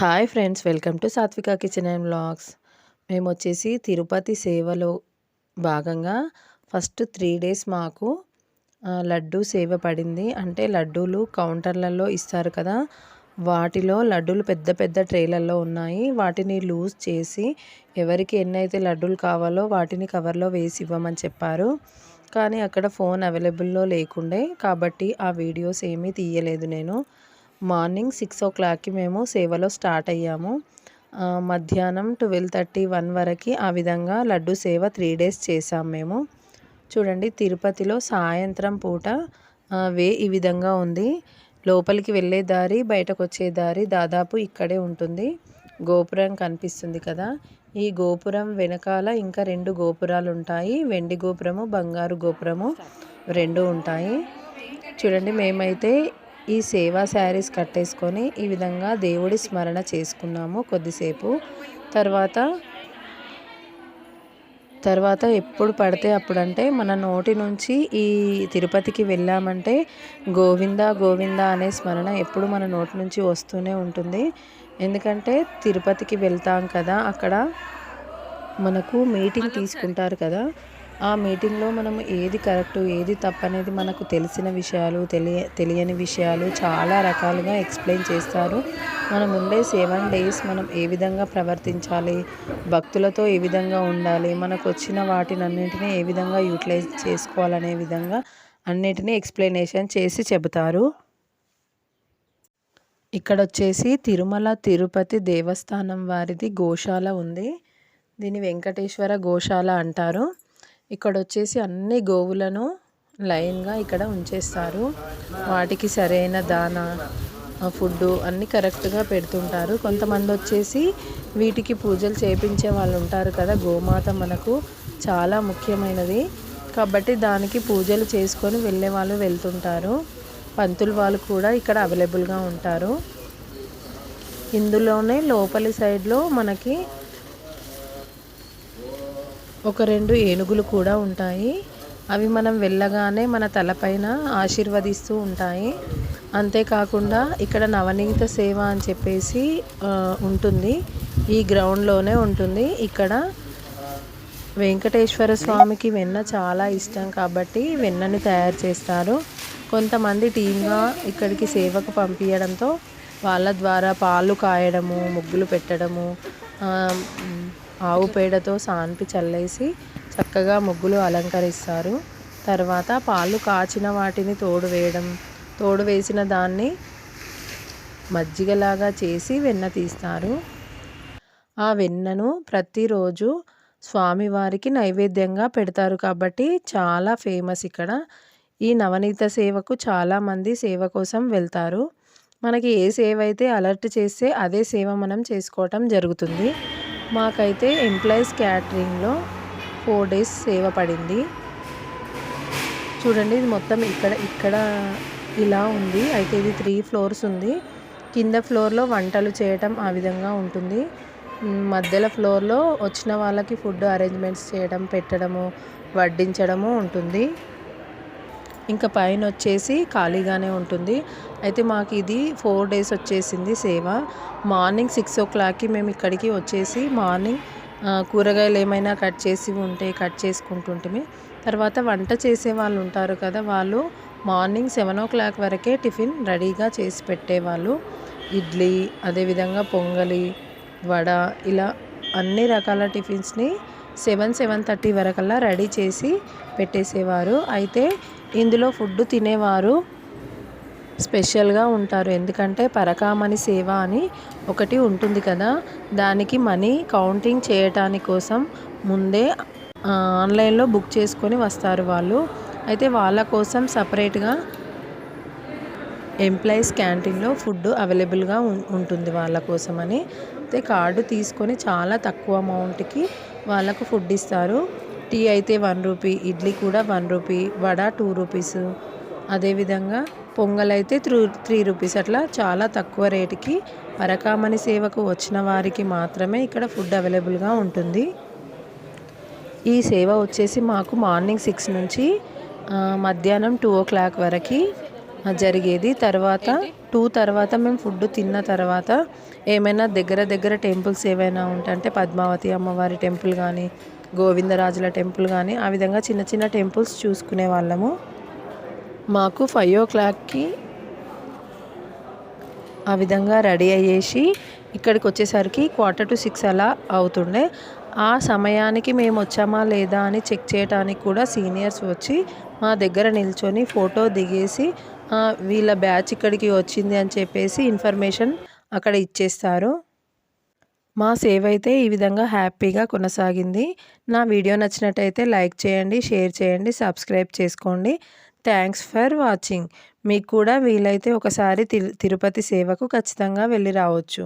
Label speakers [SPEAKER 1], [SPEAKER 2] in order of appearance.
[SPEAKER 1] Hi friends, welcome to సాత్విక kitchen and vlogs. మేము వచ్చేసి తిరుపతి సేవలో భాగంగా ఫస్ట్ 3 డేస్ మాకు లడ్డూ సేవ పడింది. అంటే లడ్డూలు కౌంటర్లలో ఇస్తారు కదా, వాటిలో లడ్డూలు పెద్ద పెద్ద ట్రేలలో ఉన్నాయి. వాటిని లూజ్ చేసి ఎవరికి ఎన్నైతే లడ్డూలు కావాలో వాటిని కవర్లో వేసి ఇవ్వమని చెప్పారు. కానీ అక్కడ ఫోన్ అవైలబుల్లో లేకుండే కాబట్టి ఆ వీడియోస్ ఏమీ తీయలేదు నేను. మార్నింగ్ 6 మేము సేవలో స్టార్ట్ అయ్యాము. మధ్యాహ్నం 12:30, 1 వరకు ఆ విధంగా లడ్డు సేవ 3 డేస్ చేసాం మేము. చూడండి, తిరుపతిలో సాయంత్రం పూట ఈ విధంగా ఉంది. లోపలికి వెళ్ళే దారి, బయటకు వచ్చే దారి దాదాపు ఇక్కడే ఉంటుంది. గోపురం కనిపిస్తుంది కదా, ఈ గోపురం వెనకాల ఇంకా 2 గోపురాలు ఉంటాయి. వెండి గోపురము, బంగారు గోపురము 2 ఉంటాయి. చూడండి, మేమైతే ఈ సేవా శారీస్ కట్టేసుకొని ఈ విధంగా దేవుడి స్మరణ చేసుకున్నాము కొద్దిసేపు. తర్వాత ఎప్పుడు పడితే అప్పుడంటే మన నోటి నుంచి ఈ తిరుపతికి వెళ్ళామంటే గోవింద గోవింద అనే స్మరణ ఎప్పుడు మన నోటి నుంచి వస్తూనే ఉంటుంది. ఎందుకంటే తిరుపతికి వెళ్తాం కదా, అక్కడ మనకు మీటింగ్ తీసుకుంటారు కదా, ఆ మీటింగ్లో మనం ఏది కరెక్టు ఏది తప్పు అనేది మనకు తెలిసిన విషయాలు, తెలియని విషయాలు చాలా రకాలుగా ఎక్స్ప్లెయిన్ చేస్తారు. మనం ఉండే 7 డేస్ మనం ఏ విధంగా ప్రవర్తించాలి, భక్తులతో ఏ విధంగా ఉండాలి, మనకు వచ్చిన వాటినన్నింటినీ ఏ విధంగా యూటిలైజ్ చేసుకోవాలనే విధంగా అన్నిటినీ ఎక్స్ప్లెనేషన్ చేసి చెబుతారు. ఇక్కడ వచ్చేసి తిరుమల తిరుపతి దేవస్థానం వారిది గోశాల ఉంది. దీన్ని వెంకటేశ్వర గోశాల అంటారు. ఇక్కడ వచ్చేసి అన్ని గోవులను లైన్గా ఇక్కడ ఉంచేస్తారు. వాటికి సరైన దానా, ఫుడ్డు అన్నీ కరెక్ట్గా పెడుతుంటారు. కొంతమంది వచ్చేసి వీటికి పూజలు చేయించే వాళ్ళు ఉంటారు కదా, గోమాత మనకు చాలా ముఖ్యమైనది కాబట్టి దానికి పూజలు చేసుకొని వెళ్ళే వాళ్ళు వెళ్తుంటారు. పంతులు వాళ్ళు కూడా ఇక్కడ అవైలబుల్గా ఉంటారు. ఇందులోనే లోపలి సైడ్లో మనకి ఒక 2 ఏనుగులు కూడా ఉంటాయి. అవి మనం వెళ్ళగానే మన తలపైన ఆశీర్వదిస్తూ ఉంటాయి. అంతేకాకుండా ఇక్కడ నవనీత సేవ అని చెప్పేసి ఉంటుంది. ఈ గ్రౌండ్లోనే ఉంటుంది. ఇక్కడ వెంకటేశ్వర స్వామికి వెన్న చాలా ఇష్టం కాబట్టి వెన్నని తయారు చేస్తారు. కొంతమంది టీమ్గా ఇక్కడికి సేవకు పంపించడంతో వాళ్ళ ద్వారా పాలు కాయడము, ముగ్గులు పెట్టడము, ఆవు పేడతో సాన్పి చల్లేసి చక్కగా ముగ్గులు అలంకరిస్తారు. తర్వాత పాలు కాచిన వాటిని తోడు వేసిన దాన్ని మజ్జిగలాగా చేసి వెన్న తీస్తారు. ఆ వెన్నను ప్రతిరోజు స్వామివారికి నైవేద్యంగా పెడతారు కాబట్టి చాలా ఫేమస్ ఇక్కడ. ఈ నవనీత సేవకు చాలామంది సేవ కోసం వెళ్తారు. మనకి ఏ సేవ అయితే అలర్ట్ చేస్తే అదే సేవ మనం చేసుకోవటం జరుగుతుంది. మాకైతే ఎంప్లాయీస్ క్యాటరింగ్లో 4 డేస్ సేవ పడింది. చూడండి, ఇది మొత్తం ఇక్కడ ఇలా ఉంది. అయితే ఇది 3 ఫ్లోర్స్ ఉంది. కింద ఫ్లోర్లో వంటలు చేయటం ఆ విధంగా ఉంటుంది. మధ్యలో ఫ్లోర్లో వచ్చిన వాళ్ళకి ఫుడ్ అరేంజ్మెంట్స్ చేయడం, పెట్టడము, వడ్డించడము ఉంటుంది. ఇంకా పైన వచ్చేసి ఖాళీగానే ఉంటుంది. అయితే మాకు ఇది 4 డేస్ వచ్చేసింది సేవ. మార్నింగ్ 6 మేము ఇక్కడికి వచ్చేసి మార్నింగ్ కూరగాయలు ఏమైనా కట్ చేసి ఉంటే కట్ చేసుకుంటుంటే, తర్వాత వంట చేసే వాళ్ళు ఉంటారు కదా, వాళ్ళు మార్నింగ్ 7 వరకే టిఫిన్ రెడీగా చేసి పెట్టేవాళ్ళు. ఇడ్లీ, అదేవిధంగా పొంగలి, వడ, ఇలా అన్ని రకాల టిఫిన్స్ని 7-7:30 వరకల్లా రెడీ చేసి పెట్టేసేవారు. అయితే ఇందులో ఫుడ్ తినేవారు స్పెషల్గా ఉంటారు. ఎందుకంటే పరకామణి సేవ అని ఒకటి ఉంటుంది కదా, దానికి మనీ కౌంటింగ్ చేయటాని కోసం ముందే ఆన్లైన్లో బుక్ చేసుకొని వస్తారు వాళ్ళు. అయితే వాళ్ళ కోసం సపరేట్గా ఎంప్లాయీస్ క్యాంటీన్లో ఫుడ్ అవైలబుల్గా ఉంటుంది వాళ్ళ కోసమని. అయితే కార్డు తీసుకొని చాలా తక్కువ అమౌంట్కి వాళ్ళకు ఫుడ్ ఇస్తారు. టీ అయితే 1 రూపీ, ఇడ్లీ కూడా 1 రూపీ, వడ 2 రూపీస్, అదేవిధంగా పొంగల్ అయితే 3 రూపీస్. అట్లా చాలా తక్కువ రేటుకి పరకామణి సేవకు వచ్చిన వారికి మాత్రమే ఇక్కడ ఫుడ్ అవైలబుల్గా ఉంటుంది. ఈ సేవ వచ్చేసి మాకు మార్నింగ్ 6 నుంచి మధ్యాహ్నం 2 వరకు జరిగేది. తర్వాత 2 తర్వాత మేము ఫుడ్ తిన్న తర్వాత ఏమైనా దగ్గర దగ్గర టెంపుల్స్ ఏవైనా ఉంటే అంటే పద్మావతి అమ్మవారి టెంపుల్ కానీ, గోవిందరాజుల టెంపుల్ కానీ ఆ విధంగా చిన్న చిన్న టెంపుల్స్ చూసుకునే వాళ్ళము. మాకు 5:00కి ఆ విధంగా రెడీ అయ్యేసి ఇక్కడికి వచ్చేసరికి 5:45 అలా అవుతుండే. ఆ సమయానికి మేము వచ్చామా లేదా అని చెక్ చేయడానికి కూడా సీనియర్స్ వచ్చి మా దగ్గర నిల్చొని ఫోటో దిగేసి వీళ్ళ బ్యాచ్ ఇక్కడికి వచ్చింది అని చెప్పేసి ఇన్ఫర్మేషన్ అక్కడ ఇచ్చేస్తారు. మా సేవ అయితే ఈ విధంగా హ్యాపీగా కొనసాగింది. నా వీడియో నచ్చినట్టయితే లైక్ చేయండి, షేర్ చేయండి, సబ్స్క్రైబ్ చేసుకోండి. Thanks for watching. మీకు కూడా వీలైతే ఒకసారి తిరుపతి సేవకు ఖచ్చితంగా వెళ్ళి రావచ్చు.